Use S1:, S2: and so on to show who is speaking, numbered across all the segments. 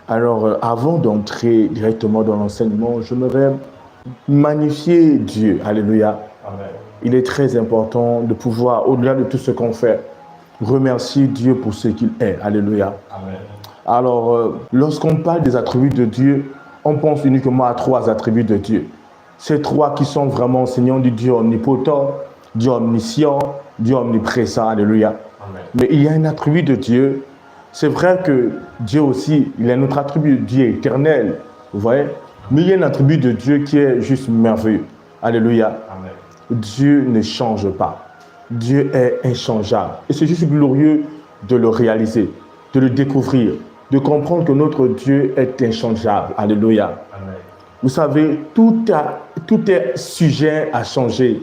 S1: Alors, avant d'entrer directement dans l'enseignement, j'aimerais magnifier Dieu. Alléluia.
S2: Amen.
S1: Il est très important de pouvoir, au-delà de tout ce qu'on fait, remercier Dieu pour ce qu'il est. Alléluia.
S2: Amen.
S1: Alors, lorsqu'on parle des attributs de Dieu, on pense uniquement à 3 attributs de Dieu. Ces 3 qui sont vraiment enseignants du Dieu omnipotent, Dieu omniscient, Dieu omniprésent. Alléluia.
S2: Amen.
S1: Mais il y a un attribut de Dieu. C'est vrai que Dieu aussi, il a un autre attribut. Dieu est éternel. Vous voyez? Mais il y a un attribut de Dieu qui est juste merveilleux. Alléluia.
S2: Amen.
S1: Dieu ne change pas. Dieu est inchangeable. Et c'est juste glorieux de le réaliser, de le découvrir, de comprendre que notre Dieu est inchangeable. Alléluia.
S2: Amen.
S1: Vous savez, tout est sujet à changer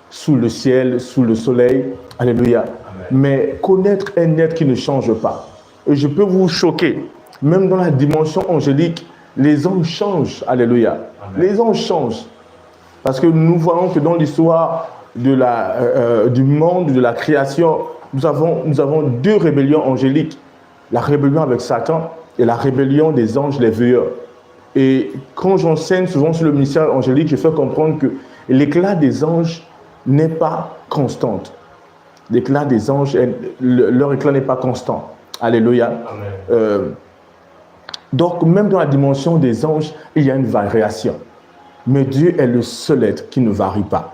S1: sous le ciel, sous le soleil. Alléluia.
S2: Amen.
S1: Mais connaître un être qui ne change pas. Et je peux vous choquer, même dans la dimension angélique, les anges changent. Alléluia.
S2: Amen.
S1: Les anges changent. Parce que nous voyons que dans l'histoire du monde, de la création, nous avons 2 rébellions angéliques. La rébellion avec Satan et la rébellion des anges, les veilleurs. Et quand j'enseigne souvent sur le ministère angélique, je fais comprendre que l'éclat des anges n'est pas constant. L'éclat des anges, leur éclat n'est pas constant. Alléluia.
S2: Amen.
S1: Donc, même dans la dimension des anges, il y a une variation. Mais Dieu est le seul être qui ne varie pas.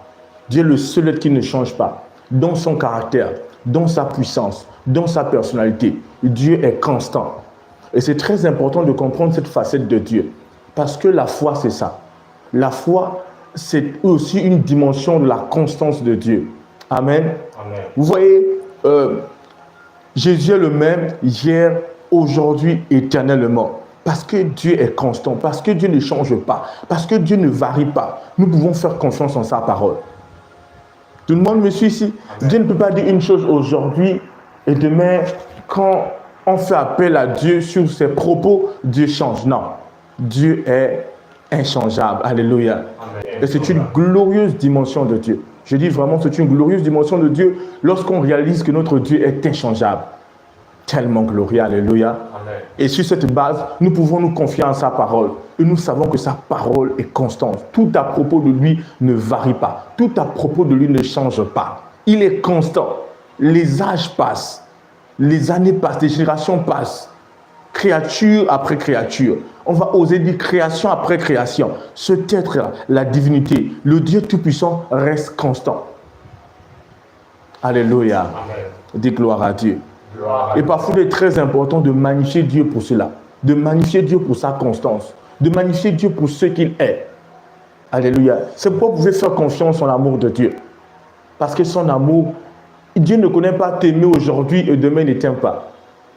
S1: Dieu est le seul être qui ne change pas. Dans son caractère, dans sa puissance, dans sa personnalité, Dieu est constant. Et c'est très important de comprendre cette facette de Dieu. Parce que la foi, c'est ça. La foi, c'est aussi une dimension de la constance de Dieu. Amen.
S2: Amen.
S1: Vous voyez, Jésus est le même hier, aujourd'hui, éternellement. Parce que Dieu est constant, parce que Dieu ne change pas, parce que Dieu ne varie pas. Nous pouvons faire confiance en sa parole. Tout le monde me suit ici?
S2: Amen.
S1: Dieu ne peut pas dire une chose aujourd'hui et demain, quand on fait appel à Dieu sur ses propos, Dieu change. Non, Dieu est inchangeable. Alléluia.
S2: Amen.
S1: Et c'est une glorieuse dimension de Dieu. Je dis vraiment, c'est une glorieuse dimension de Dieu lorsqu'on réalise que notre Dieu est inchangeable. Tellement glorieux, alléluia.
S2: Amen.
S1: Et sur cette base, nous pouvons nous confier en sa parole. Et nous savons que sa parole est constante. Tout à propos de lui ne varie pas. Tout à propos de lui ne change pas. Il est constant. Les âges passent. Les années passent. Les générations passent. Créature après créature. On va oser dire création après création. Cet être-là, la divinité, le Dieu Tout-Puissant reste constant. Alléluia.
S2: Amen.
S1: Dis gloire à Dieu.
S2: Gloire à
S1: Et
S2: Dieu.
S1: parfois, il est très important de magnifier Dieu pour cela, de magnifier Dieu pour sa constance, de magnifier Dieu pour ce qu'il est. Alléluia. C'est pourquoi vous pouvez faire confiance en l'amour de Dieu. Parce que son amour, Dieu ne connaît pas t'aimer aujourd'hui et demain ne t'aime pas.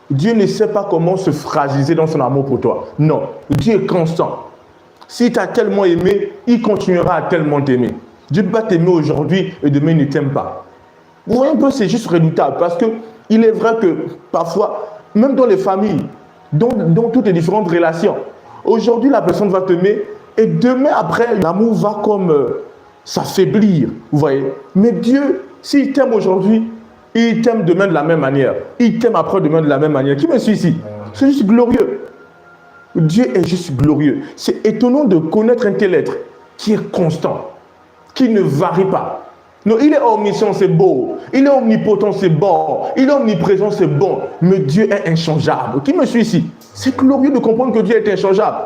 S1: Dieu ne sait pas comment se fragiliser dans son amour pour toi. Non, Dieu est constant. S'il t'a tellement aimé, il continuera à tellement t'aimer. Dieu ne peut pas t'aimer aujourd'hui et demain il ne t'aime pas. Vous voyez un peu, c'est juste redoutable parce que il est vrai que parfois, même dans les familles, dans toutes les différentes relations, aujourd'hui la personne va t'aimer et demain après, l'amour va comme s'affaiblir, vous voyez. Mais Dieu, s'il t'aime aujourd'hui, il t'aime demain de la même manière. Il t'aime après-demain de la même manière. Qui me suit ici? C'est juste glorieux. Dieu est juste glorieux. C'est étonnant de connaître un tel être qui est constant, qui ne varie pas. Non, il est omniscient, c'est beau. Il est omnipotent, c'est bon. Il est omniprésent, c'est bon. Mais Dieu est inchangeable. Qui me suit ici? C'est glorieux de comprendre que Dieu est inchangeable.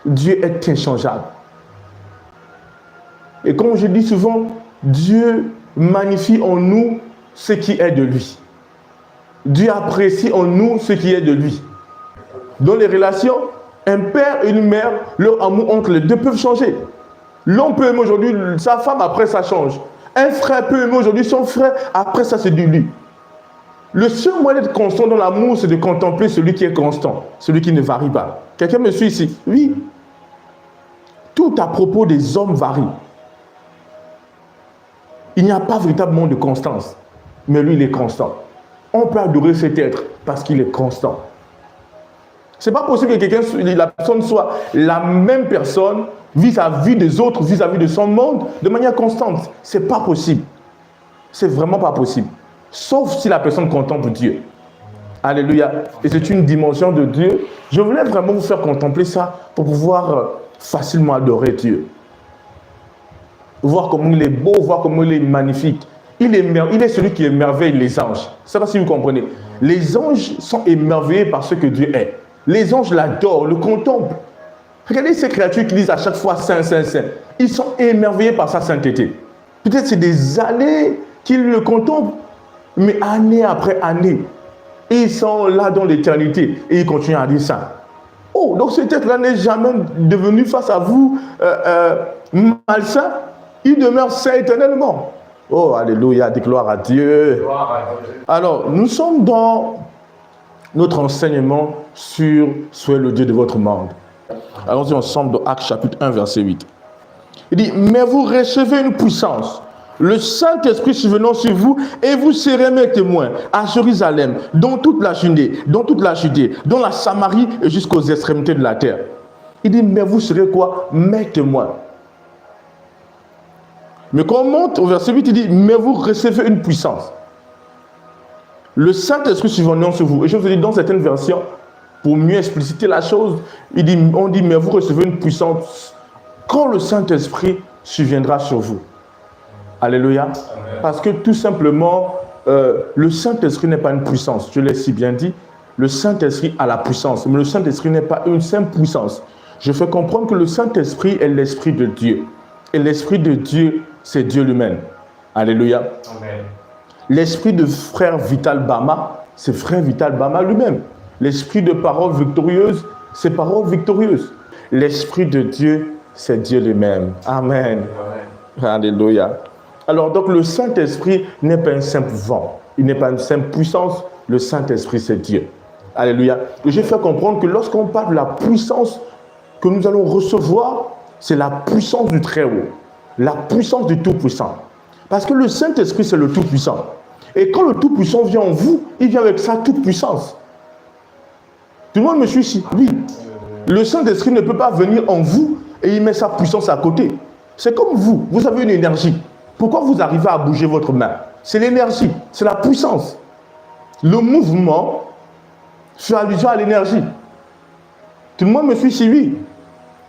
S1: Dieu est inchangeable. Et comme je dis souvent, Dieu magnifie en nous ce qui est de lui. Dieu apprécie en nous ce qui est de lui. Dans les relations, un père et une mère, leur amour entre les deux peuvent changer. L'homme peut aimer aujourd'hui sa femme, après ça change. Un frère peut aimer aujourd'hui son frère, après ça se dilue. Le seul moyen d'être constant dans l'amour, c'est de contempler celui qui est constant, celui qui ne varie pas. Quelqu'un me suit ici? Oui. Tout à propos des hommes varie. Il n'y a pas véritablement de constance, mais lui, il est constant. On peut adorer cet être parce qu'il est constant. Ce n'est pas possible que la personne soit la même personne vis-à-vis des autres, vis-à-vis de son monde, de manière constante. Ce n'est pas possible. C'est vraiment pas possible. Sauf si la personne contemple Dieu. Alléluia. Et c'est une dimension de Dieu. Je voulais vraiment vous faire contempler ça pour pouvoir facilement adorer Dieu. Voir comment il est beau, voir comment il est magnifique. Il est celui qui émerveille les anges. Je ne sais pas si vous comprenez. Les anges sont émerveillés par ce que Dieu est. Les anges l'adorent, le contemplent. Regardez ces créatures qui disent à chaque fois Saint, Saint, Saint. Ils sont émerveillés par sa sainteté. Peut-être c'est des années qu'ils le contemplent, mais année après année. Et ils sont là dans l'éternité et ils continuent à dire ça. Oh, donc cet être-là n'est jamais devenu face à vous malsain. Il demeure saint éternellement. Oh, alléluia, dis gloire à Dieu. Alors, nous sommes dans notre enseignement sur « Soyez le Dieu de votre monde ». Allons-y ensemble dans Actes chapitre 1, verset 8. Il dit « Mais vous recevez une puissance, le Saint-Esprit survenant sur vous, et vous serez mes témoins à Jérusalem, dans toute la Judée, dans la Samarie et jusqu'aux extrémités de la terre. » Il dit « Mais vous serez quoi? Mes témoins. » Mais quand on monte au verset 8, il dit « Mais vous recevez une puissance. Le Saint-Esprit survenant sur vous. » Et je vous dis dans certaines versions, pour mieux expliciter la chose, on dit « Mais vous recevez une puissance quand le Saint-Esprit surviendra sur vous. » Alléluia. Amen. Parce que tout simplement, le Saint-Esprit n'est pas une puissance. Je l'ai si bien dit. Le Saint-Esprit a la puissance. Mais le Saint-Esprit n'est pas une simple puissance. Je fais comprendre que le Saint-Esprit est l'Esprit de Dieu. Et l'Esprit de Dieu, c'est Dieu lui-même. Alléluia. Amen. L'Esprit de frère Vital Bama, c'est frère Vital Bama lui-même. L'Esprit de parole victorieuse, c'est parole victorieuse. L'Esprit de Dieu, c'est Dieu lui-même. Amen. Amen. Alléluia. Alors donc le Saint-Esprit n'est pas un simple vent. Il n'est pas une simple puissance. Le Saint-Esprit, c'est Dieu. Alléluia. Et j'ai fait comprendre que lorsqu'on parle de la puissance que nous allons recevoir, c'est la puissance du Très-Haut. La puissance du Tout-Puissant. Parce que le Saint-Esprit, c'est le Tout-Puissant. Et quand le Tout-Puissant vient en vous, il vient avec sa toute-puissance. Tout le monde me suit ici? Oui. Le Saint-Esprit ne peut pas venir en vous et il met sa puissance à côté. C'est comme vous. Vous avez une énergie. Pourquoi vous arrivez à bouger votre main? C'est l'énergie. C'est la puissance. Le mouvement fait allusion à l'énergie. Tout le monde me suit ici? Oui.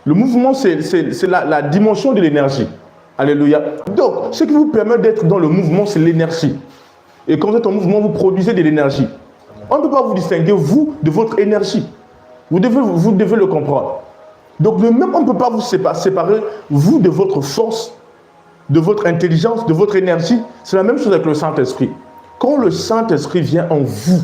S1: Le mouvement, c'est la dimension de l'énergie. Alléluia. Donc, ce qui vous permet d'être dans le mouvement, c'est l'énergie. Et quand vous êtes en mouvement, vous produisez de l'énergie. On ne peut pas vous distinguer, vous, de votre énergie. Vous devez le comprendre. Donc, on ne peut pas vous séparer, vous, de votre force, de votre intelligence, de votre énergie. C'est la même chose avec le Saint-Esprit. Quand le Saint-Esprit vient en vous,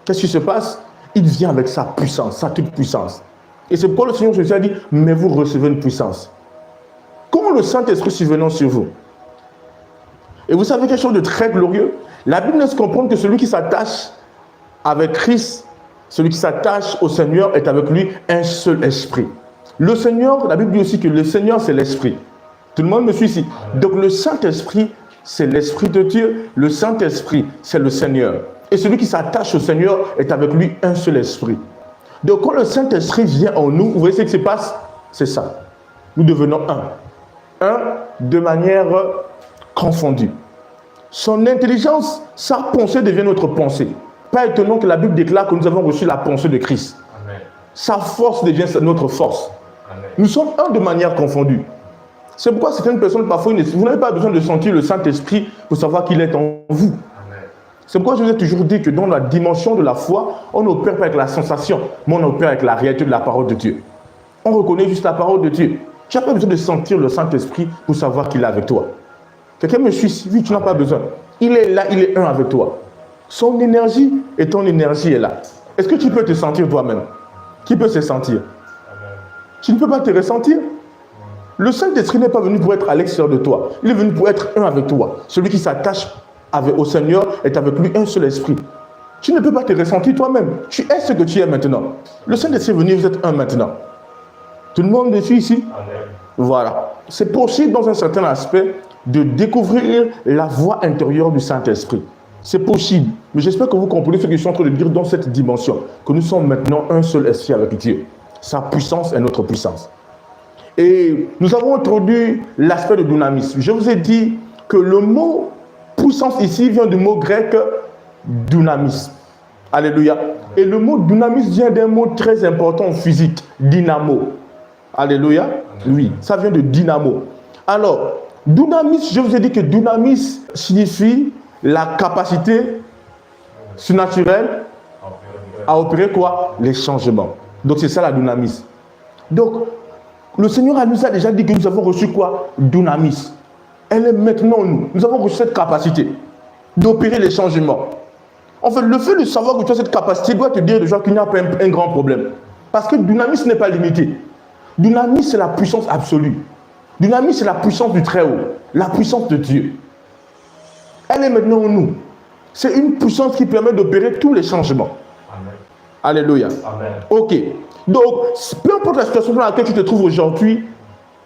S1: qu'est-ce qui se passe? Il vient avec sa puissance, sa toute puissance. Et c'est pourquoi le Seigneur Jésus a dit, mais vous recevez une puissance. Comment le Saint-Esprit survenant sur vous? Et vous savez quelque chose de très glorieux? La Bible laisse comprendre que celui qui s'attache avec Christ, celui qui s'attache au Seigneur est avec lui un seul esprit. Le Seigneur, la Bible dit aussi que le Seigneur c'est l'esprit. Tout le monde me suit ici. Donc le Saint-Esprit, c'est l'Esprit de Dieu. Le Saint-Esprit, c'est le Seigneur. Et celui qui s'attache au Seigneur est avec lui un seul esprit. Donc quand le Saint-Esprit vient en nous, vous voyez ce qui se passe? C'est ça. Nous devenons un. Un de manière confondue. Son intelligence, sa pensée devient notre pensée. Pas étonnant que la Bible déclare que nous avons reçu la pensée de Christ. Amen. Sa force devient notre force. Amen. Nous sommes un de manière confondue. C'est pourquoi certaines personnes, parfois, vous n'avez pas besoin de sentir le Saint-Esprit pour savoir qu'il est en vous. Amen. C'est pourquoi je vous ai toujours dit que dans la dimension de la foi, on n'opère pas avec la sensation, mais on opère avec la réalité de la parole de Dieu. On reconnaît juste la parole de Dieu. Tu n'as pas besoin de sentir le Saint-Esprit pour savoir qu'il est avec toi. Quelqu'un me suit, oui, tu n'as pas besoin. Il est là, il est un avec toi. Son énergie et ton énergie est là. Est-ce que tu peux te sentir toi-même? Qui peut se sentir? Tu ne peux pas te ressentir? Le Saint-Esprit n'est pas venu pour être à l'extérieur de toi. Il est venu pour être un avec toi. Celui qui s'attache au Seigneur est avec lui un seul esprit. Tu ne peux pas te ressentir toi-même. Tu es ce que tu es maintenant. Le Saint-Esprit est venu, vous êtes un maintenant. Tout le monde me suit ici? Amen. Voilà. C'est possible dans un certain aspect de découvrir la voix intérieure du Saint-Esprit. C'est possible. Mais j'espère que vous comprenez ce que je suis en train de dire dans cette dimension. Que nous sommes maintenant un seul esprit avec Dieu. Sa puissance est notre puissance. Et nous avons introduit l'aspect de dynamisme. Je vous ai dit que le mot puissance ici vient du mot grec dynamis. Alléluia. Et le mot dunamis vient d'un mot très important en physique, dynamo. Alléluia. Oui, ça vient de dynamo. Alors, dunamis, je vous ai dit que dunamis signifie la capacité surnaturelle à opérer quoi? Les changements. Donc c'est ça la dunamis. Donc, le Seigneur nous a déjà dit que nous avons reçu quoi? Dunamis. Elle est maintenant en nous. Nous avons reçu cette capacité d'opérer les changements. En fait, le fait de savoir que tu as cette capacité doit te dire déjà qu'il n'y a pas un grand problème. Parce que dunamis n'est pas limité. Dunamis, c'est la puissance absolue. Dunamis, c'est la puissance du Très-Haut, la puissance de Dieu. Elle est maintenant en nous. C'est une puissance qui permet d'opérer tous les changements. Amen. Alléluia. Amen. Ok. Donc, peu importe la situation dans laquelle tu te trouves aujourd'hui,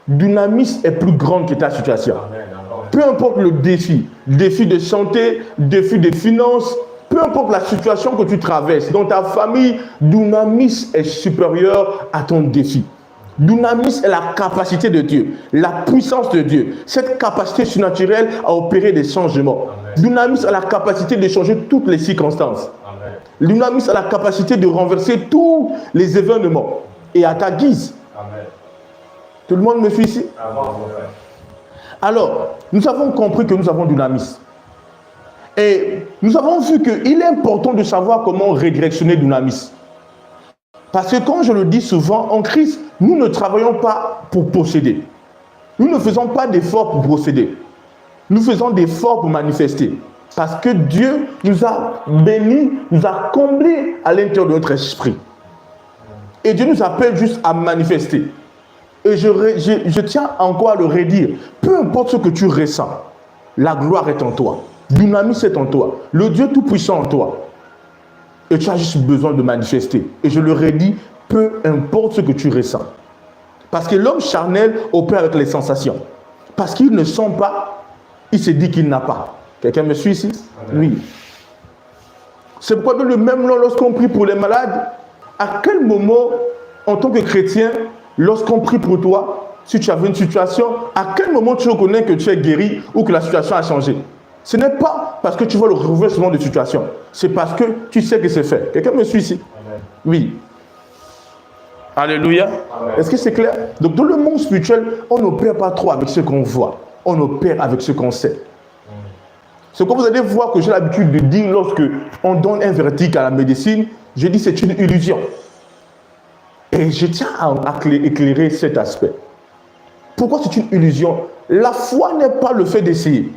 S1: dunamis est plus grande que ta situation. Amen. Peu importe le défi de santé, défi de finances, peu importe la situation que tu traverses dans ta famille, dunamis est supérieur à ton défi. Dunamis est la capacité de Dieu, la puissance de Dieu, cette capacité surnaturelle à opérer des changements. Amen. Dunamis a la capacité de changer toutes les circonstances. Amen. Dunamis a la capacité de renverser tous les événements et à ta guise. Amen. Tout le monde me suit ici? Amen. Alors, nous avons compris que nous avons dunamis. Et nous avons vu qu'il est important de savoir comment redirectionner dunamis. Parce que comme je le dis souvent, en Christ, nous ne travaillons pas pour posséder. Nous ne faisons pas d'efforts pour posséder. Nous faisons d'efforts pour manifester. Parce que Dieu nous a bénis, nous a comblés à l'intérieur de notre esprit. Et Dieu nous appelle juste à manifester. Et je tiens encore à le redire. Peu importe ce que tu ressens, la gloire est en toi. Dunamis est en toi. Le Dieu Tout-Puissant en toi. Et tu as juste besoin de manifester. Et je le redis, peu importe ce que tu ressens. Parce que l'homme charnel opère avec les sensations. Parce qu'il ne sent pas, il se dit qu'il n'a pas. Quelqu'un me suit ici? Oui. C'est pourquoi le même lorsqu'on prie pour les malades, à quel moment, en tant que chrétien, lorsqu'on prie pour toi, si tu avais une situation, à quel moment tu reconnais que tu es guéri ou que la situation a changé? Ce n'est pas parce que tu vois le renversement de situation. C'est parce que tu sais que c'est fait. Quelqu'un me suit ici? Amen. Oui. Alléluia. Est-ce que c'est clair? Donc dans le monde spirituel, on n'opère pas trop avec ce qu'on voit. On opère avec ce qu'on sait. Ce que vous allez voir que j'ai l'habitude de dire lorsque on donne un verdict à la médecine, je dis c'est une illusion. Et je tiens à éclairer cet aspect. Pourquoi c'est une illusion? La foi n'est pas le fait d'essayer.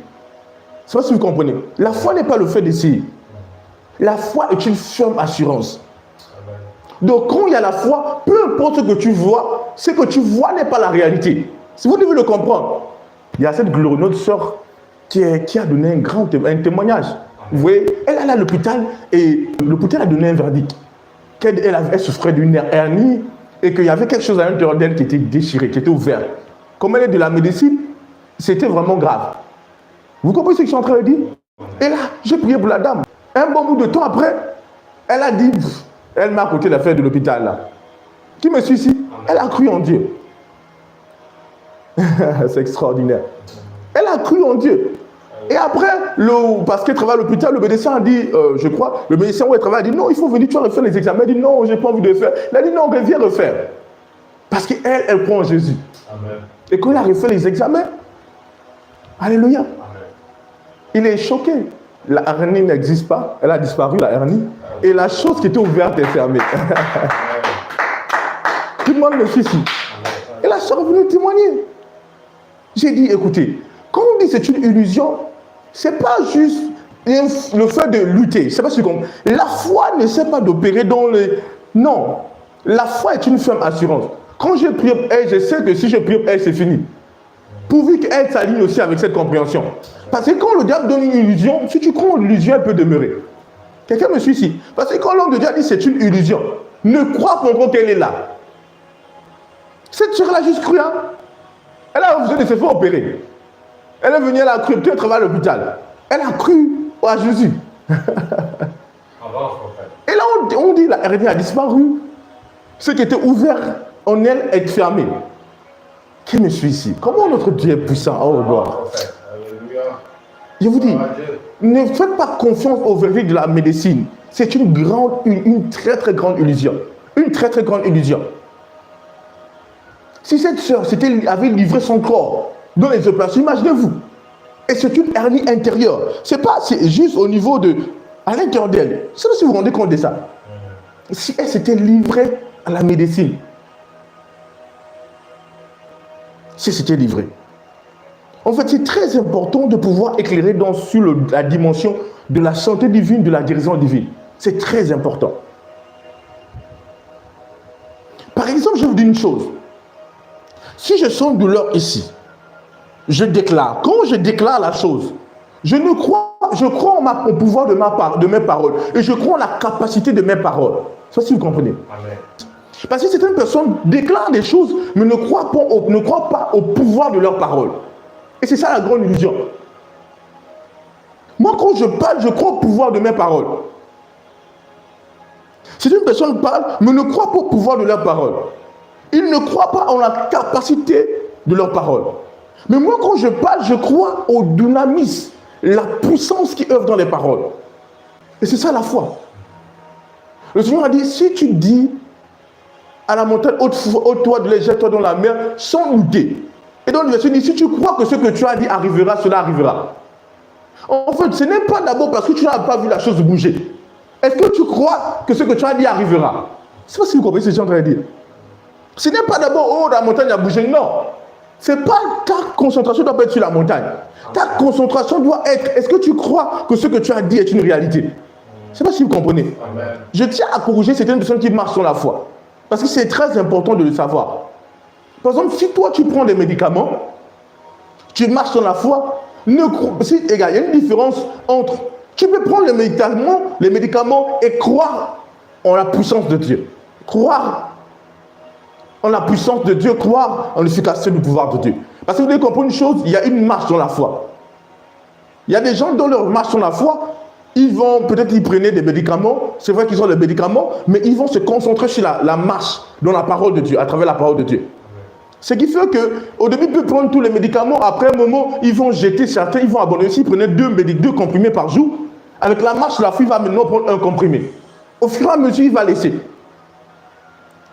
S1: Je ne sais pas si vous comprenez. La foi n'est pas le fait d'essayer. La foi est une ferme assurance. Donc quand il y a la foi, peu importe ce que tu vois, ce que tu vois n'est pas la réalité. Si vous devez le comprendre, il y a cette glorieuse sœur qui a donné un témoignage. Vous voyez, elle est à l'hôpital et l'hôpital a donné un verdict. Elle souffrait d'une hernie et qu'il y avait quelque chose à l'intérieur d'elle qui était déchiré, qui était ouvert. Comme elle est de la médecine, c'était vraiment grave. Vous comprenez ce que je suis en train de dire? Et là, j'ai prié pour la dame. Un bon bout de temps après, elle a dit, elle m'a coûté l'affaire de l'hôpital là. Qui me suit ici? Elle a cru en Dieu. C'est extraordinaire. Elle a cru en Dieu. Et après, parce qu'elle travaille à l'hôpital, le médecin a dit, je crois, le médecin où elle travaille a dit, non, il faut venir, tu vas refaire les examens. Elle a dit, non, je n'ai pas envie de le faire. Elle a dit, non, viens refaire. Parce qu'elle, elle croit en Jésus. Amen. Et quand elle a refait les examens, alléluia. Amen. Il est choqué. La hernie n'existe pas. Elle a disparu, la hernie. Et la chose qui était ouverte est fermée. Tout le monde me suit ici. Et la soeur est venue témoigner. J'ai dit, écoutez, quand on dit c'est une illusion, c'est pas juste le fait de lutter. C'est pas ce qu'on... La foi ne sait pas d'opérer dans les... Non. La foi est une ferme assurance. Quand je prie pour elle, je sais que si je prie pour elle, c'est fini. Pourvu qu'elle s'aligne aussi avec cette compréhension. Parce que quand le diable donne une illusion, si tu crois en l'illusion, elle peut demeurer. Quelqu'un me suit ici? Parce que quand l'homme de Dieu dit c'est une illusion, ne crois pas qu'elle est là. Cette soeur a juste cru, hein? Elle a besoin de se faire opérer. Elle est venue, elle a cru, elle travaille à l'hôpital. Elle a cru à Jésus. Et là, on dit, la hernie a disparu. Ce qui était ouvert en elle est fermé. Qui me suit ici? Comment notre Dieu est puissant? Oh, gloire. Je vous dis, ne faites pas confiance au verdict de la médecine. C'est une très très grande illusion. Une très très grande illusion. Si cette sœur avait livré son corps dans les opérations, imaginez-vous. Et c'est une hernie intérieure. C'est juste au niveau de... à l'intérieur d'elle. Je ne sais pas si vous vous rendez compte de ça. Si elle s'était livrée à la médecine. Si c'était livré. En fait, c'est très important de pouvoir éclairer sur la dimension de la santé divine, de la guérison divine. C'est très important. Par exemple, je vous dis une chose. Si je sens douleur ici, je déclare. Quand je déclare la chose, je crois au pouvoir de mes paroles. Et je crois en la capacité de mes paroles. Ça, si vous comprenez. Amen. Parce que certaines personnes déclarent des choses, mais ne croient pas au pouvoir de leurs paroles. Et c'est ça la grande illusion. Moi, quand je parle, je crois au pouvoir de mes paroles. Certaines personnes parlent, mais ne croient pas au pouvoir de leurs paroles. Ils ne croient pas en la capacité de leurs paroles. Mais moi, quand je parle, je crois au dynamisme, la puissance qui œuvre dans les paroles. Et c'est ça la foi. Le Seigneur a dit, si tu dis à la montagne, ôte-toi de les jette-toi dans la mer, sans douter. Et donc le verset dit, si tu crois que ce que tu as dit arrivera, cela arrivera. En fait, ce n'est pas d'abord parce que tu n'as pas vu la chose bouger. Est-ce que tu crois que ce que tu as dit arrivera? Je ne sais pas si vous comprenez ce que je suis en train de dire. Ce n'est pas d'abord, oh, la montagne a bougé. Non. Ce n'est pas ta concentration doit pas être sur la montagne. Ta concentration doit être, est-ce que tu crois que ce que tu as dit est une réalité? Je ne sais pas si vous comprenez. Amen. Je tiens à corriger certaines personnes qui marchent sur la foi. Parce que c'est très important de le savoir. Par exemple, si toi tu prends des médicaments, tu marches sur la foi, il y a une différence entre, tu peux prendre les médicaments et croire en la puissance de Dieu. Croire en la puissance de Dieu, croire en l'efficacité du pouvoir de Dieu. Parce que vous devez comprendre une chose, il y a une marche dans la foi. Il y a des gens dans leur marche dans la foi, peut-être ils prenaient des médicaments, c'est vrai qu'ils ont des médicaments, mais ils vont se concentrer sur la marche dans la parole de Dieu, à travers la parole de Dieu. Ce qui fait qu'au début, ils peuvent prendre tous les médicaments, après un moment, ils vont jeter certains, ils vont abandonner. S'ils prenaient deux comprimés par jour, avec la marche, la foi, il va maintenant prendre un comprimé. Au fur et à mesure, il va laisser.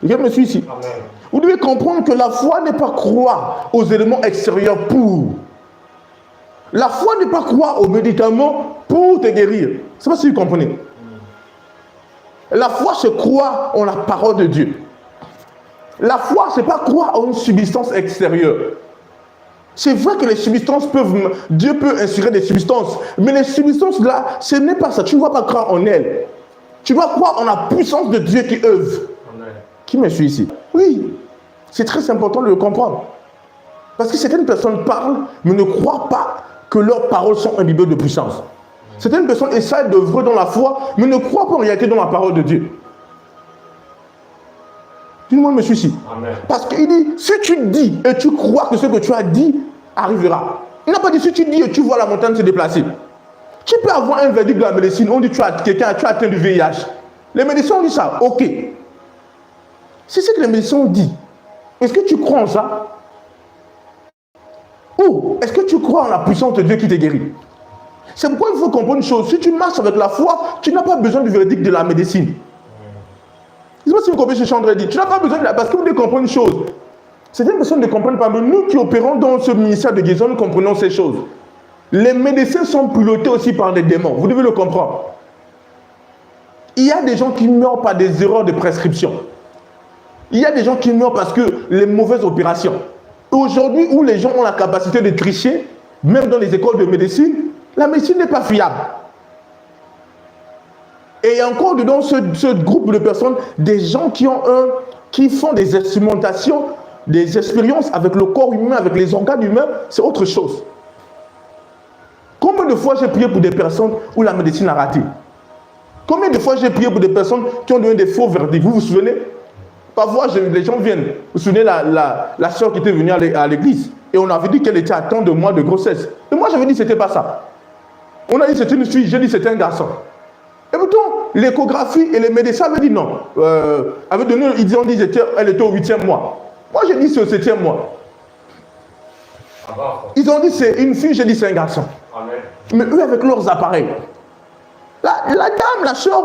S1: Je me suis ici. Amen. Vous devez comprendre que la foi n'est pas croire aux éléments extérieurs pour. La foi n'est pas croire aux médicaments pour te guérir. Je ne sais pas si vous comprenez. La foi, c'est croire en la parole de Dieu. La foi, ce n'est pas croire en une substance extérieure. C'est vrai que les substances Dieu peut inspirer des substances, mais les substances là, ce n'est pas ça. Tu ne vas pas croire en elles. Tu dois croire en la puissance de Dieu qui œuvre. Amen. Qui me suit ici? Oui, c'est très important de le comprendre. Parce que certaines personnes parlent, mais ne croient pas que leurs paroles sont imbibées de puissance. Certaines personnes essaient d'œuvrer dans la foi, mais ne croient pas en réalité dans la parole de Dieu. Tout le monde me suit ici. Amen. Parce qu'il dit, si tu dis et tu crois que ce que tu as dit arrivera. Il n'a pas dit si tu dis et tu vois la montagne se déplacer. Tu peux avoir un verdict de la médecine, on dit tu as atteint du VIH. Les médecins ont dit ça, ok. C'est ce que les médecins ont dit. Est-ce que tu crois en ça? Ou est-ce que tu crois en la puissance de Dieu qui te guérit? C'est pourquoi il faut comprendre une chose. Si tu marches avec la foi, tu n'as pas besoin du verdict de la médecine. Je ne sais pas si vous comprenez ce que je suis en train de dire. Tu n'as pas besoin de la... Parce que vous devez comprendre une chose. Certaines personnes ne comprennent pas, mais nous qui opérons dans ce ministère de guérison, nous comprenons ces choses. Les médecins sont pilotés aussi par des démons. Vous devez le comprendre. Il y a des gens qui meurent par des erreurs de prescription. Il y a des gens qui meurent parce que les mauvaises opérations. Aujourd'hui, où les gens ont la capacité de tricher, même dans les écoles de médecine, la médecine n'est pas fiable. Et il y a encore dedans ce groupe de personnes, des gens qui font des instrumentations, des expériences avec le corps humain, avec les organes humains, c'est autre chose. Combien de fois j'ai prié pour des personnes où la médecine a raté? Combien de fois j'ai prié pour des personnes qui ont donné des faux verdicts? Vous vous souvenez? Parfois, les gens viennent. Vous vous souvenez la soeur qui était venue à l'église et on avait dit qu'elle était à tant de mois de grossesse. Et moi, j'avais dit que ce n'était pas ça. On a dit que c'était une fille, j'ai dit que c'était un garçon. Et pourtant, l'échographie et les médecins avaient dit non. Ils ont dit qu'elle était au 8e mois. Moi, j'ai dit c'est au 7e mois. Ils ont dit c'est une fille, j'ai dit c'est un garçon. Mais eux, avec leurs appareils. La dame, la soeur,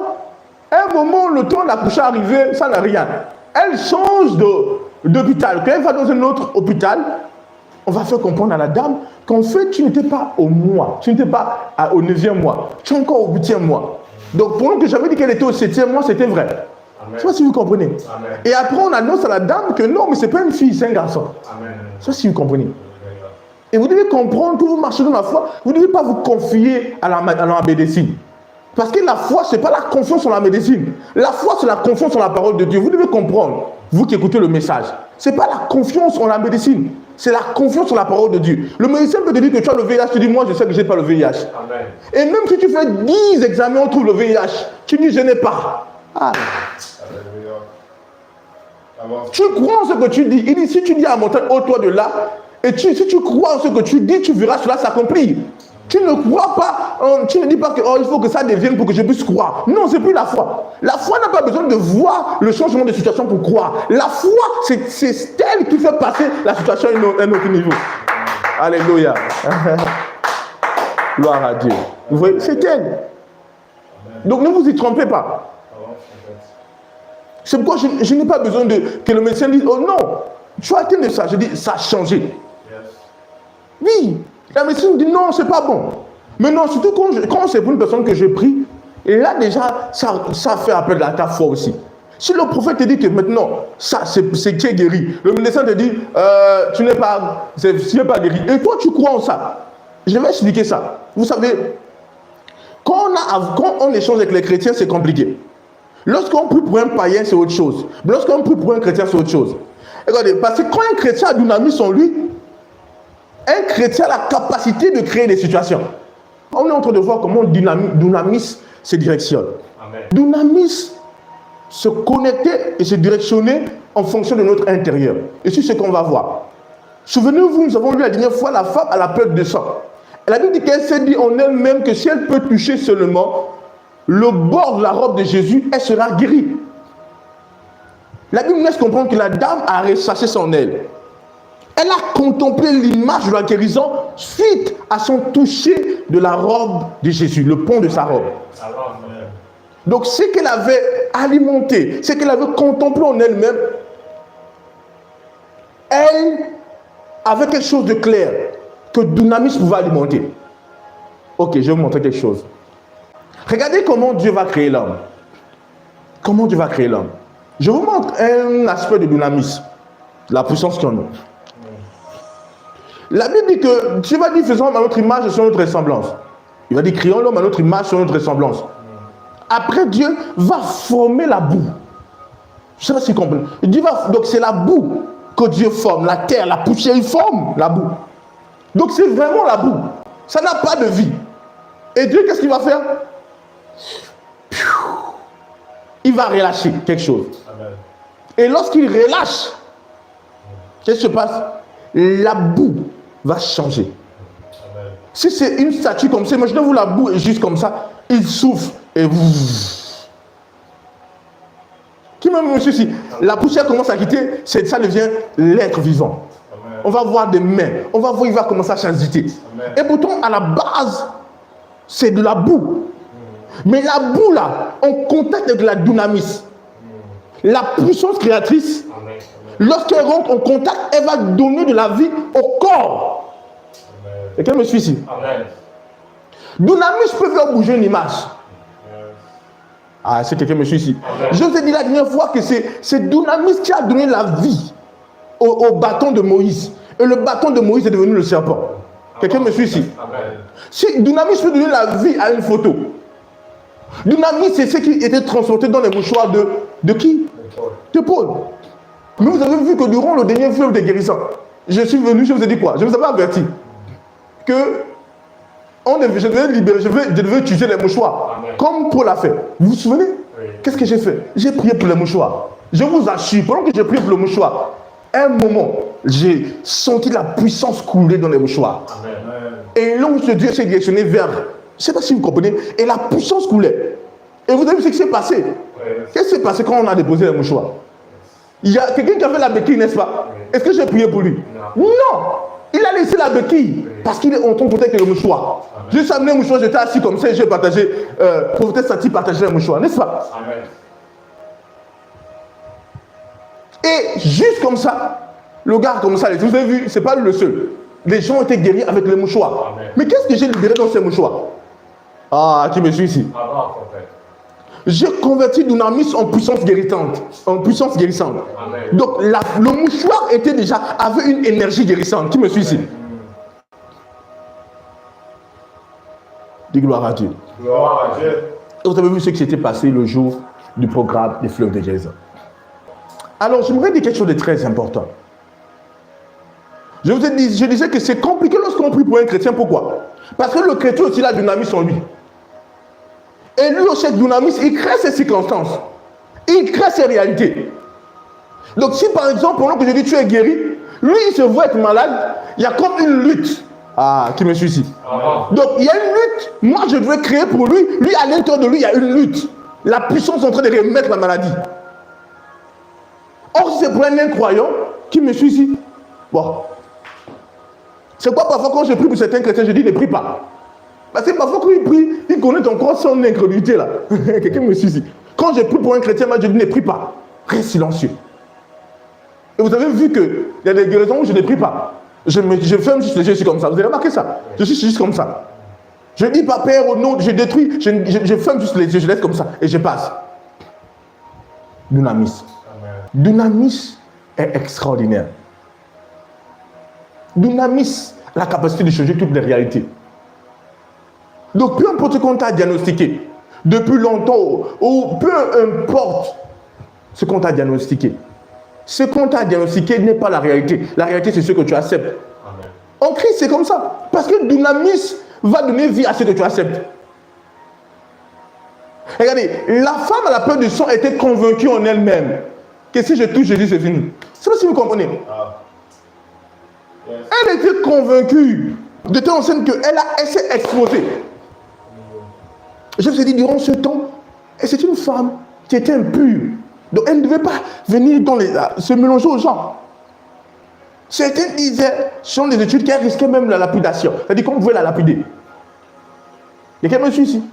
S1: à un moment, le temps d'accoucher arrivé, ça n'a rien. Elle change d'hôpital. Quand elle va dans un autre hôpital, on va faire comprendre à la dame qu'en fait, tu n'étais pas au mois, tu n'étais pas au 9e mois, tu es encore au 8e mois. Donc, pendant que j'avais dit qu'elle était au 7e mois, c'était vrai. Je ne sais pas si vous comprenez. Amen. Et après, on annonce à la dame que non, mais ce n'est pas une fille, c'est un garçon. Je ne sais pas si vous comprenez. Et vous devez comprendre que vous marchez dans la foi, vous ne devez pas vous confier à la médecine. Parce que la foi, ce n'est pas la confiance en la médecine. La foi, c'est la confiance en la parole de Dieu. Vous devez comprendre, vous qui écoutez le message. Ce n'est pas la confiance en la médecine. C'est la confiance en la parole de Dieu. Le médecin peut te dire que tu as le VIH. Tu dis, moi, je sais que je n'ai pas le VIH. Amen. Et même si tu fais 10 examens, on trouve le VIH. Tu dis, je n'ai pas. Ah. Tu crois en ce que tu dis. Il dit, si tu dis à la montagne, ôte-toi de là, et si tu crois en ce que tu dis, tu verras cela s'accomplir. Tu ne crois pas, tu ne dis pas que il faut que ça devienne pour que je puisse croire. Non, c'est plus la foi. La foi n'a pas besoin de voir le changement de situation pour croire. La foi, c'est elle qui fait passer la situation à un autre niveau. Alléluia. Gloire à Dieu. Vous voyez, c'est elle. Donc ne vous y trompez pas. C'est pourquoi je n'ai pas besoin que le médecin dise, oh non, tu as atteint de ça. Je dis, ça a changé. Oui. La médecine dit non, c'est pas bon. Mais non, surtout quand c'est pour une personne que je prie, et là déjà, ça fait appel à ta foi aussi. Si le prophète te dit que maintenant, ça c'est qui est guéri, le médecin te dit, tu n'es pas guéri, et toi tu crois en ça. Je vais expliquer ça. Vous savez, quand on échange avec les chrétiens, c'est compliqué. Lorsqu'on prie pour un païen, c'est autre chose. Lorsqu'on prie pour un chrétien, c'est autre chose. Regardez, parce que quand un chrétien a dynamis en lui, un chrétien a la capacité de créer des situations. On est en train de voir comment dynamis se directionne. Dynamis se connecter et se directionner en fonction de notre intérieur. Et c'est ce qu'on va voir. Souvenez-vous, nous avons lu la dernière fois la femme à la perte de sang. Elle a dit qu'elle s'est dit en elle-même que si elle peut toucher seulement le bord de la robe de Jésus, elle sera guérie. La Bible nous laisse comprendre que la dame a ressassé son aile. Elle a contemplé l'image de la guérison suite à son toucher de la robe de Jésus, le pont de sa robe. Donc, ce qu'elle avait alimenté, ce qu'elle avait contemplé en elle-même, elle avait quelque chose de clair que Dynamis pouvait alimenter. Ok, je vais vous montrer quelque chose. Regardez comment Dieu va créer l'homme. Comment Dieu va créer l'homme. Je vous montre un aspect de Dynamis, la puissance qu'on a. La Bible dit que Dieu va dire faisons à notre image et sur notre ressemblance. Il va dire créons l'homme à notre image sur notre ressemblance. Après, Dieu va former la boue. Je ne sais pas si vous comprenez. Donc c'est la boue que Dieu forme, la terre, la poussière, il forme la boue. Donc c'est vraiment la boue. Ça n'a pas de vie. Et Dieu, qu'est-ce qu'il va faire? Il va relâcher quelque chose. Et lorsqu'il relâche, qu'est-ce qui se passe? La boue va changer. Si c'est une statue comme ça, imaginez-vous la boue est juste comme ça, il souffle et qui même monsieur, si la poussière commence à quitter, ça devient l'être vivant. Amen. On va voir des mains, on va voir, il va commencer à changer. Et pourtant, à la base, c'est de la boue. Mais la boue là, en contact avec la dynamis, la puissance créatrice, lorsqu'elle rentre en contact, elle va donner de la vie au corps. Et quelqu'un me suit ici? Dynamis peut faire bouger une image. Ah, c'est quelqu'un me suit ici. Je vous ai dit la dernière fois que c'est Dynamis qui a donné la vie au bâton de Moïse. Et le bâton de Moïse est devenu le serpent. Quelqu'un me suit ici? Si Dynamis peut donner la vie à une photo, Dynamis, c'est ce qui était transporté dans les mouchoirs de qui? De Paul. Mais vous avez vu que durant le dernier fleuve de guérison, je suis venu, je vous ai dit quoi? Je vous avais averti que je devais libérer, je devais utiliser les mouchoirs. Amen. Comme Paul l'a fait. Vous vous souvenez? Oui. Qu'est-ce que j'ai fait? J'ai prié pour les mouchoirs. Je vous assure, pendant que j'ai prié pour le mouchoir, à un moment, j'ai senti la puissance couler dans les mouchoirs. Amen. Et l'ange de Dieu s'est directionné vers, je ne sais pas si vous comprenez, et la puissance coulait. Et vous avez vu ce qui s'est passé? Oui. Qu'est-ce qui s'est passé quand on a déposé les mouchoirs? Il y a quelqu'un qui a fait la béquille, n'est-ce pas? Oui. Est-ce que j'ai prié pour lui? Non. Il a laissé la béquille parce qu'il est en train de avec le mouchoir. Juste amené le mouchoir, j'étais assis comme ça et j'ai partagé, Prophétesse Sati partageait le mouchoir, n'est-ce pas? Amen. Et juste comme ça, le gars comme ça, vous avez vu, c'est pas lui le seul. Les gens étaient guéris avec le mouchoir. Amen. Mais qu'est-ce que j'ai libéré dans ces mouchoirs? Ah, qui me suit ici? J'ai converti Dunamis en puissance guérissante. En puissance guérissante. Amen. Donc le mouchoir était déjà, avait une énergie guérissante. Qui me suit ici? Dis gloire à Dieu. Gloire à Dieu. Et vous avez vu ce qui s'était passé le jour du programme des fleurs de Jésus. Alors, j'aimerais dire quelque chose de très important. Je disais que c'est compliqué lorsqu'on prie pour un chrétien. Pourquoi? Parce que le chrétien aussi a Dunamis en lui. Et lui aussi, Dunamis, il crée ses circonstances. Il crée ses réalités. Donc, si par exemple, pendant que je dis tu es guéri, lui, il se voit être malade, il y a comme une lutte. Ah, qui me suit ici? Donc, il y a une lutte. Moi, je devais créer pour lui. Lui, à l'intérieur de lui, il y a une lutte. La puissance est en train de remettre la maladie. Or, si c'est pour un incroyant, qui me suit ici? Bon. C'est quoi parfois quand je prie pour certains chrétiens, je dis ne prie pas. Parce que parfois quand il prie, il connaît encore son incrédulité là. Quelqu'un me suit ici. Quand je prie pour un chrétien, moi je dis ne prie pas. Reste silencieux. Et vous avez vu qu'il y a des guérisons où je ne prie pas. Je ferme juste les yeux, je suis comme ça. Vous avez remarqué ça? Je suis juste comme ça. Je dis pas Père au nom, je détruis, je ferme juste les yeux, je laisse comme ça et je passe. Dunamis. Dunamis est extraordinaire. Dunamis a la capacité de changer toutes les réalités. Donc peu importe ce qu'on t'a diagnostiqué, depuis longtemps, ou peu importe ce qu'on t'a diagnostiqué, ce qu'on t'a diagnostiqué n'est pas la réalité. La réalité, c'est ce que tu acceptes. Amen. En Christ, c'est comme ça. Parce que Dunamis va donner vie à ce que tu acceptes. Regardez, la femme à la peur du sang était convaincue en elle-même que si je touche Jésus, c'est fini. C'est pas si vous comprenez. Yes. Elle était convaincue de telle enseigne qu'elle s'est exposée. Je vous ai dit, durant ce temps, c'est une femme qui était impure. Donc elle ne devait pas venir se mélanger aux gens. Certains disaient, selon les études, qu'elle risquait même la lapidation. C'est-à-dire qu'on pouvait la lapider. Il y a quelqu'un me suit ici?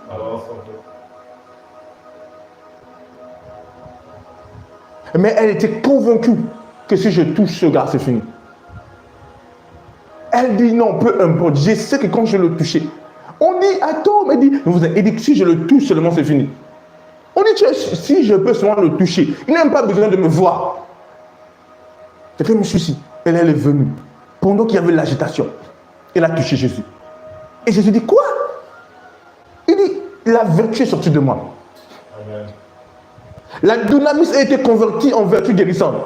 S1: Mais elle était convaincue que si je touche ce gars, c'est fini. Elle dit non, peu importe. Je sais que quand je le touchais, on dit, attends, elle dit si je le touche seulement, c'est fini. On dit, si je peux seulement le toucher, il n'a même pas besoin de me voir. Quelqu'un me suit ici. Elle est venue. Pendant qu'il y avait l'agitation, elle a touché Jésus. Et Jésus dit, quoi? Il dit, la vertu est sortie de moi. Amen. La dunamis a été convertie en vertu guérissante.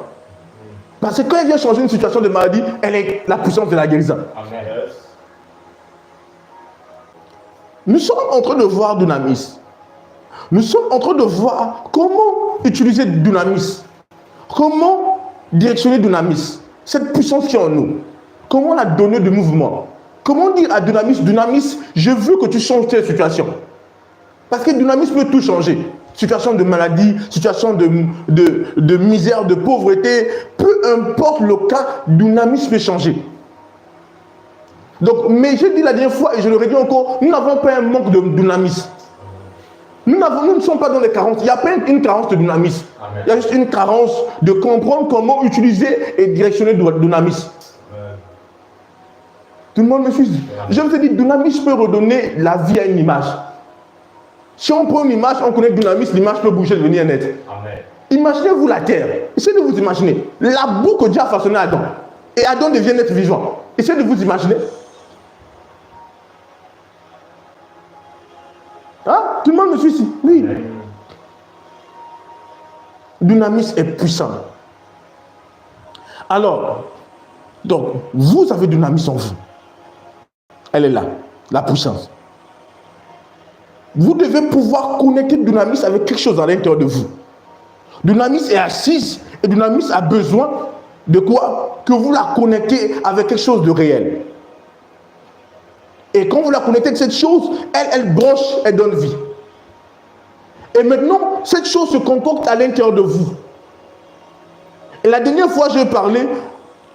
S1: Parce que quand elle vient changer une situation de maladie, elle est la puissance de la guérison. Amen. Nous sommes en train de voir dunamis. Nous sommes en train de voir comment utiliser dunamis. Comment directionner dunamis. Cette puissance qui est en nous. Comment la donner de mouvement. Comment dire à dunamis, dunamis, je veux que tu changes cette situation. Parce que dunamis peut tout changer. Situation de maladie, situation de misère, de pauvreté, peu importe le cas, dunamis peut changer. Donc, mais j'ai dit la dernière fois et je le redis encore, nous n'avons pas un manque de dunamis. Nous ne sommes pas dans les carences. Il n'y a pas une carence de dunamis. Amen. Il y a juste une carence de comprendre comment utiliser et directionner dunamis. Amen. Tout le monde me suit. Je vous ai dit, dunamis peut redonner la vie à une image. Si on prend une image, on connaît dunamis, l'image peut bouger, devenir nette. Imaginez-vous la terre. Essayez de vous imaginer. La boue que Dieu a façonnée à Adam. Et Adam devient être vivant. Essayez de vous imaginer. Hein? Tout le monde me suit ici? Oui. Dunamis est puissant. Alors, donc, vous avez dunamis en vous. Elle est là, la puissance. Vous devez pouvoir connecter dunamis avec quelque chose à l'intérieur de vous. Dunamis est assise et dunamis a besoin de quoi? Que vous la connectez avec quelque chose de réel. Et quand vous la connectez avec cette chose, elle branche, elle donne vie. Et maintenant, cette chose se concocte à l'intérieur de vous. Et la dernière fois, j'ai parlé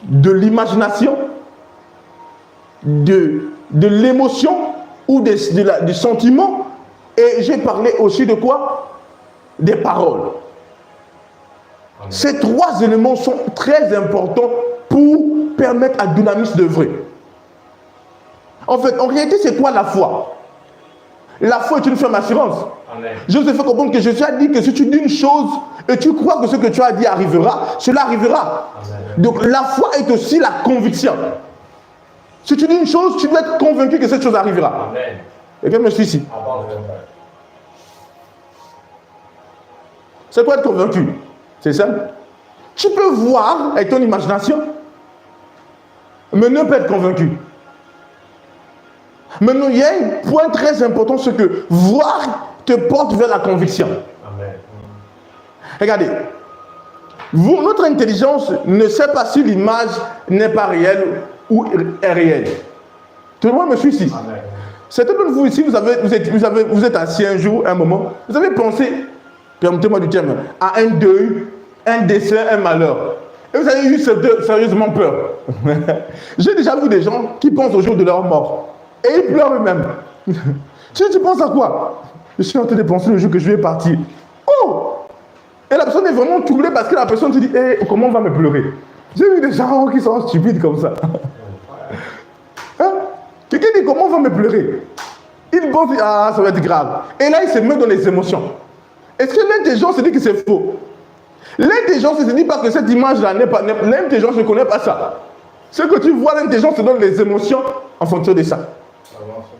S1: de l'imagination, de l'émotion ou du sentiment. Et j'ai parlé aussi de quoi? Des paroles. Amen. Ces trois éléments sont très importants pour permettre à Dunamis d'œuvrer. En fait, en réalité, c'est quoi la foi? La foi est une ferme assurance. Amen. Je vous ai fait comprendre que Jésus a dit que si tu dis une chose et tu crois que ce que tu as dit arrivera, cela arrivera. Amen. Donc la foi est aussi la conviction. Si tu dis une chose, tu dois être convaincu que cette chose arrivera. Amen. Et quelqu'un me suit ici. C'est quoi être convaincu? C'est simple. Tu peux voir avec ton imagination, mais ne pas être convaincu. Maintenant, il y a un point très important, c'est que voir te porte vers la conviction. Amen. Regardez, notre intelligence ne sait pas si l'image n'est pas réelle ou est réelle. Tout le monde me suit ici. Amen. Certains de vous ici, vous êtes assis un jour, un moment, vous avez pensé, permettez-moi du terme, à un deuil, un décès, un malheur. Et vous avez eu sérieusement peur. J'ai déjà vu des gens qui pensent au jour de leur mort. Et ils pleurent eux-mêmes. Tu penses à quoi? Je suis en train de penser le jour que je vais partir. Oh! Et la personne est vraiment troublée parce que la personne se dit, hey, comment on va me pleurer? J'ai vu des gens qui sont stupides comme ça. Hein? Quelqu'un dit, comment on va me pleurer? Il pense, ah, ça va être grave. Et là, il se met dans les émotions. Est-ce que l'intelligence se dit que c'est faux? L'intelligence ne se dit pas que cette image-là n'est pas... L'intelligence ne connaît pas ça. Ce que tu vois, l'intelligence te donne les émotions en fonction de ça.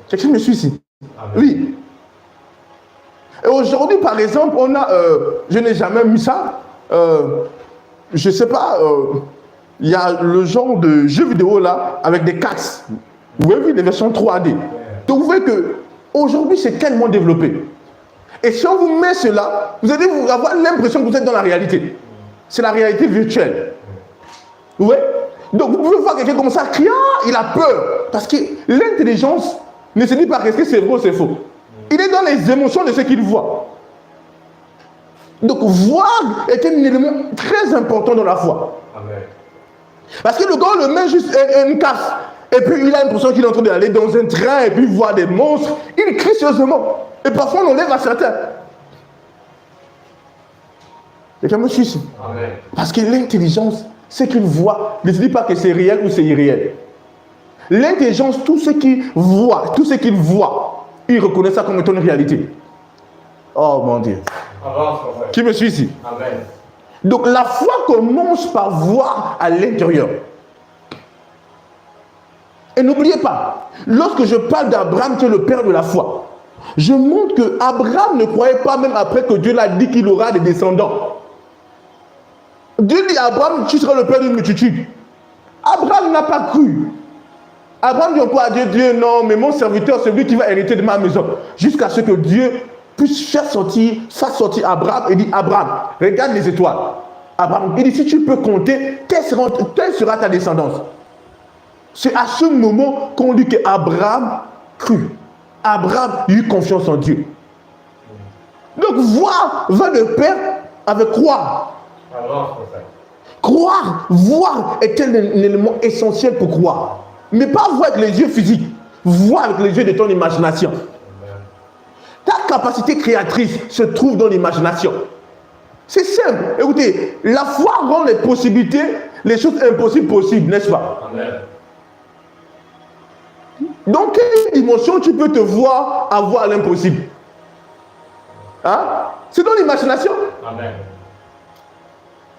S1: Quelqu'un me suit ici? Oui. Et aujourd'hui, par exemple, on a... je n'ai jamais mis ça. Je ne sais pas... Il y a le genre de jeu vidéo là, avec des casques. Vous avez vu des versions 3D. Donc vous voyez qu'aujourd'hui, c'est tellement développé. Et si on vous met cela, vous allez avoir l'impression que vous êtes dans la réalité. C'est la réalité virtuelle. Vous voyez? Donc vous pouvez voir quelqu'un comme ça, criant, il a peur. Parce que l'intelligence ne se dit pas est-ce que c'est vrai ou c'est faux. Il est dans les émotions de ce qu'il voit. Donc voir est un élément très important dans la foi. Amen. Parce que le gars le met juste une casse. Et puis il a l'impression qu'il est en train d'aller dans un train et puis voir des monstres. Il crie sérieusement. Et parfois on enlève à certains. Quelqu'un me suit ici? Amen. Parce que l'intelligence, ce qu'il voit, ne se dit pas que c'est réel ou c'est irréel. L'intelligence, tout ce qu'il voit, il reconnaît ça comme étant une réalité. Oh mon Dieu. Amen. Qui me suit ici? Amen. Donc la foi commence par voir à l'intérieur. Et n'oubliez pas, lorsque je parle d'Abraham, qui est le père de la foi, je montre que Abraham ne croyait pas même après que Dieu l'a dit qu'il aura des descendants. Dieu dit à Abraham, tu seras le père d'une multitude. Abraham n'a pas cru. Abraham dit encore à Dieu, Dieu, non, mais mon serviteur, celui qui va hériter de ma maison. Jusqu'à ce que Dieu puisse faire sortir Abraham et dit, Abraham, regarde les étoiles. Abraham, il dit, si tu peux compter, quelle sera ta descendance? C'est à ce moment qu'on dit qu'Abraham crut. Abraham eut confiance en Dieu. Donc voir va de pair avec croire. Croire, voir est un élément essentiel pour croire. Mais pas voir avec les yeux physiques, voir avec les yeux de ton imagination. Ta capacité créatrice se trouve dans l'imagination. C'est simple. Écoutez, la foi rend les possibilités, les choses impossibles possibles, n'est-ce pas? Amen. Dans quelle dimension tu peux te voir avoir l'impossible? Hein? C'est dans l'imagination. Amen.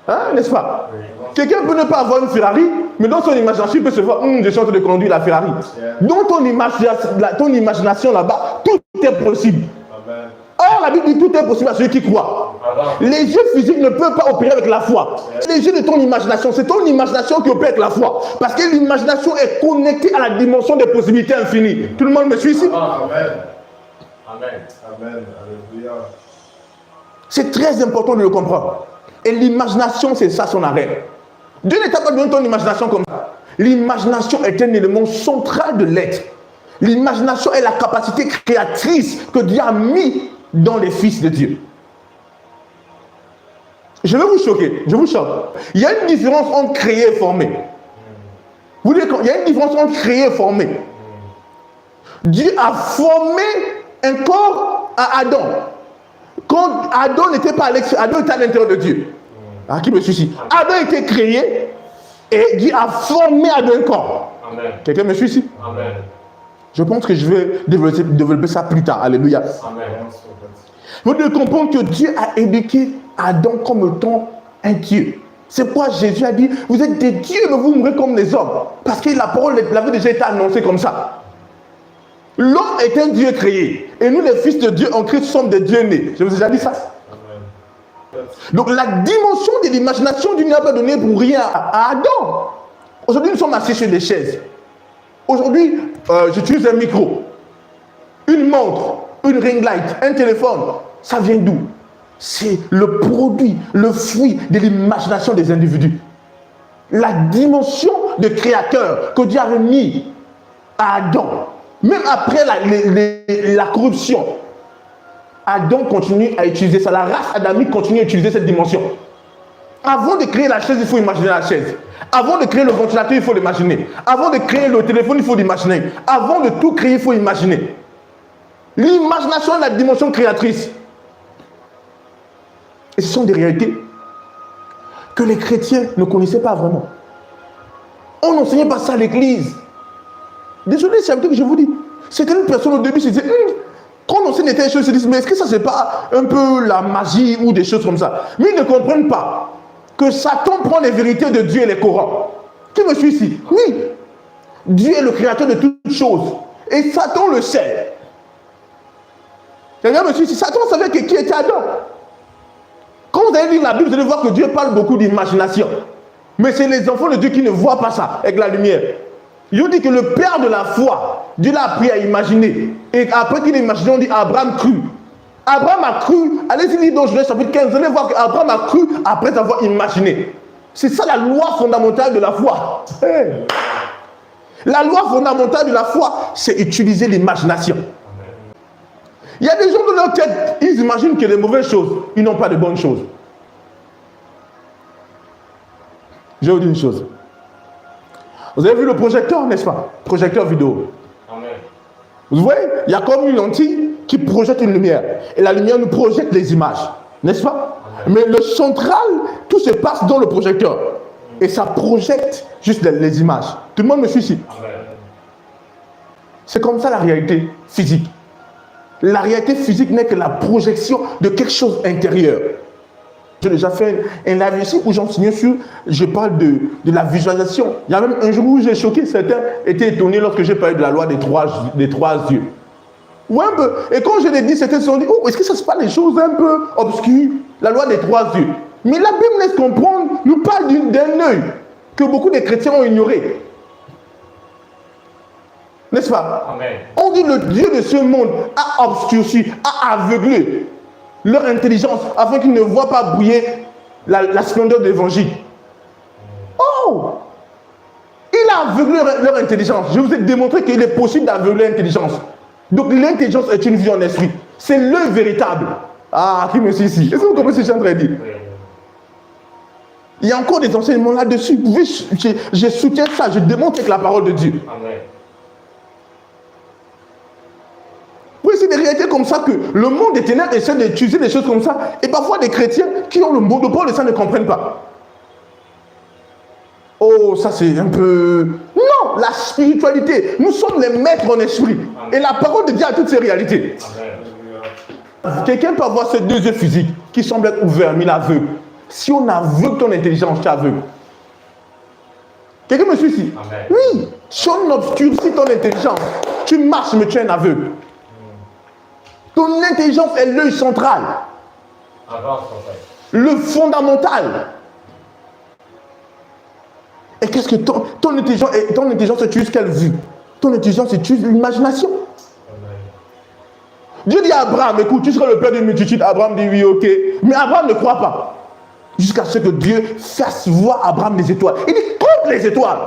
S1: Hein, n'est-ce pas? Oui. Quelqu'un peut ne pas avoir une Ferrari, mais dans son imagination, il peut se voir, je suis en train de conduire la Ferrari. Yeah. Dans ton imagination là-bas, tout est possible. Amen. Or, la Bible dit tout est possible à celui qui croit. Amen. Les yeux physiques ne peuvent pas opérer avec la foi. Yeah. Les yeux de ton imagination, c'est ton imagination qui opère avec la foi. Parce que l'imagination est connectée à la dimension des possibilités infinies. Tout le monde me suit ici? Amen. Amen. Amen. Alléluia. C'est très important de le comprendre. Et l'imagination, c'est ça son arrêt. Dieu ne t'a pas donné ton imagination comme ça. L'imagination est un élément central de l'être. L'imagination est la capacité créatrice que Dieu a mis dans les fils de Dieu. Je vais vous choquer, je vous choque. Il y a une différence entre créer et former. Vous dites qu'il y a une différence entre créer et former. Dieu a formé un corps à Adam. Quand Adam n'était pas à l'extérieur, Adam était à l'intérieur de Dieu. Qui me suit ici? Adam a été créé et Dieu a formé Adam un corps. Quelqu'un me suit ici? Amen. Je pense que je vais développer ça plus tard. Alléluia. Amen. Vous devez comprendre que Dieu a éduqué Adam comme étant un Dieu. C'est pourquoi Jésus a dit, vous êtes des dieux, mais vous mourrez comme les hommes. Parce que la parole l'avait déjà été annoncée comme ça. L'homme est un Dieu créé. Et nous, les fils de Dieu en Christ, sommes des dieux nés. Je vous ai déjà dit ça. Amen. Donc la dimension de l'imagination, Dieu n'a pas donné pour rien à Adam. Aujourd'hui, nous sommes assis sur des chaises. Aujourd'hui, j'utilise un micro, une montre, une ring light, un téléphone. Ça vient d'où? C'est le produit, le fruit de l'imagination des individus. La dimension de créateur que Dieu avait mis à Adam. Même après la corruption, Adam continue à utiliser ça. La race adamique continue à utiliser cette dimension. Avant de créer la chaise, il faut imaginer la chaise. Avant de créer le ventilateur, il faut l'imaginer. Avant de créer le téléphone, il faut l'imaginer. Avant de tout créer, il faut imaginer. L'imagination est la dimension créatrice. Et ce sont des réalités que les chrétiens ne connaissaient pas vraiment. On n'enseignait pas ça à l'église. Désolé, c'est un truc que je vous dis. Certaines personnes au début se disaient, quand on enseigne des choses, ils se disent, mais est-ce que ça c'est pas un peu la magie ou des choses comme ça? Mais ils ne comprennent pas que Satan prend les vérités de Dieu et les corrompt. Qui me suit ici? Oui. Dieu est le créateur de toutes choses. Et Satan le sait. Quelqu'un me suit ici? Satan savait que qui était Adam. Quand vous allez lire la Bible, vous allez voir que Dieu parle beaucoup d'imagination. Mais c'est les enfants de Dieu qui ne voient pas ça avec la lumière. Il dit que le père de la foi, Dieu l'a appris à imaginer. Et après qu'il a imaginé, on dit Abraham crut. Abraham a cru. Allez-y lire dans Genèse chapitre 15, vous allez voir qu'Abraham a cru après avoir imaginé. C'est ça la loi fondamentale de la foi. Hey. La loi fondamentale de la foi, c'est utiliser l'imagination. Il y a des gens dans leur tête, ils imaginent que les mauvaises choses, ils n'ont pas de bonnes choses. Je vais vous dire une chose. Vous avez vu le projecteur, n'est-ce pas? Projecteur vidéo. Amen. Vous voyez, il y a comme une lentille qui projette une lumière. Et la lumière nous projette les images. N'est-ce pas? Amen. Mais le central, tout se passe dans le projecteur. Et ça projette juste les images. Tout le monde me suit ici. C'est comme ça la réalité physique. La réalité physique n'est que la projection de quelque chose intérieur. J'ai déjà fait un live ici où j'enseignais sur, je parle de la visualisation. Il y a même un jour où j'ai choqué, certains étaient étonnés lorsque j'ai parlé de la loi des trois yeux. Ou un peu. Et quand je l'ai dit, certains se sont dit, oh, est-ce que ça se passe des choses un peu obscures? La loi des trois yeux. Mais la Bible laisse comprendre, nous parle d'un œil que beaucoup de chrétiens ont ignoré. N'est-ce pas? Amen. On dit le Dieu de ce monde a obscurci, a aveuglé leur intelligence afin qu'ils ne voient pas briller la splendeur de l'évangile. Oh! Il a aveuglé leur intelligence. Je vous ai démontré qu'il est possible d'aveugler l'intelligence. Donc l'intelligence est une vie en esprit. C'est l'œil véritable. Ah, qui me suit ici? Est-ce que vous comprenez ce que je suis en train de dire? Il y a encore des enseignements là-dessus. Je soutiens ça, je démontre avec la parole de Dieu. Amen. Oui, c'est des réalités comme ça que le monde des ténèbres essaie d'utiliser des choses comme ça. Et parfois des chrétiens qui ont le monopole de ça ne comprennent pas. Oh, ça c'est un peu... Non, la spiritualité. Nous sommes les maîtres en esprit. Amen. Et la parole de Dieu a toutes ces réalités. Amen. Quelqu'un peut avoir ces deux yeux physiques qui semblent être ouverts, mais il est aveugle. Si on aveugle ton intelligence, tu es aveugle. Quelqu'un me suit ici? Amen. Oui. Si on obscurcit ton intelligence, tu marches, mais tu es un aveugle. Ton intelligence est l'œil central. Le fondamental. Et qu'est-ce que ton intelligence utilise quelle vue? Ton intelligence utilise l'imagination. Dieu dit à Abraham, écoute, tu seras le père d'une multitude. Abraham dit oui, ok. Mais Abraham ne croit pas. Jusqu'à ce que Dieu fasse voir à Abraham les étoiles. Il dit, compte les étoiles.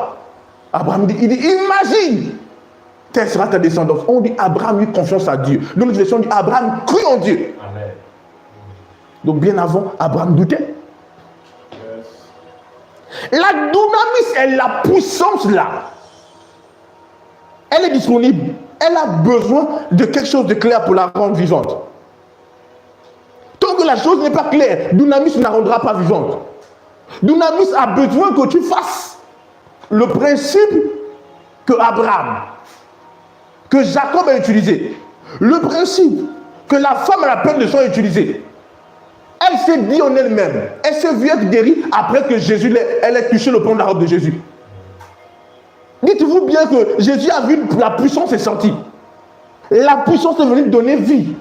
S1: Abraham dit, imagine. Telle sera ta descendance. On dit Abraham eut confiance à Dieu. Dans notre version, on dit Abraham crut en Dieu. Amen. Donc bien avant, Abraham doutait. Yes. La dunamis est la puissance là. Elle est disponible. Elle a besoin de quelque chose de clair pour la rendre vivante. Tant que la chose n'est pas claire, dunamis ne la rendra pas vivante. Dunamis a besoin que tu fasses le principe que Abraham, que Jacob a utilisé, le principe que la femme à la peine de sang a utilisé. Elle s'est dit en elle-même, elle s'est vue être guérie après que Jésus elle ait touché le pan de la robe de Jésus. Dites-vous bien que Jésus a vu la puissance est sortie. La puissance est venue donner vie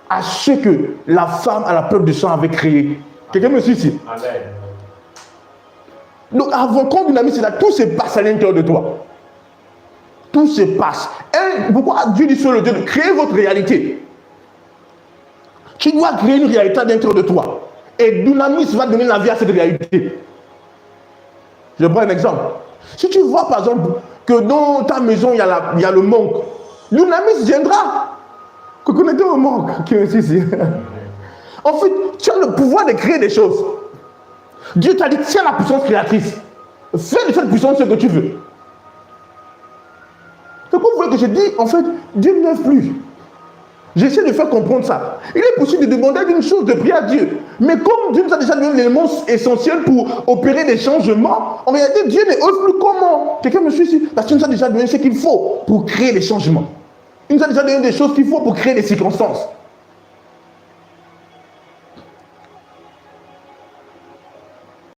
S1: à ce que la femme à la peur du sang avait créé. Quelqu'un me suit ici? Amen. Donc avant qu'on dunamis, c'est là, tout se passe à l'intérieur de toi. Tout se passe. Et pourquoi Dieu dit sur le Dieu de créer votre réalité? Tu dois créer une réalité à l'intérieur de toi. Et dunamis va donner la vie à cette réalité. Je prends un exemple. Si tu vois par exemple que dans ta maison il y a le manque, dunamis viendra. Que connaît-on au manque qui est ici? En fait, tu as le pouvoir de créer des choses. Dieu t'a dit, tiens la puissance créatrice. Fais de cette puissance ce que tu veux. C'est quoi vous voulez que je dise? En fait, Dieu ne m'aime plus. J'essaie de faire comprendre ça. Il est possible de demander une chose, de prier à Dieu. Mais comme Dieu nous a déjà donné l'élément essentiel pour opérer des changements, en réalité, Dieu ne ose plus comment. Quelqu'un me suit ici? Parce qu'il nous a déjà donné ce qu'il faut pour créer des changements. Il nous a déjà donné des choses qu'il faut pour créer des circonstances.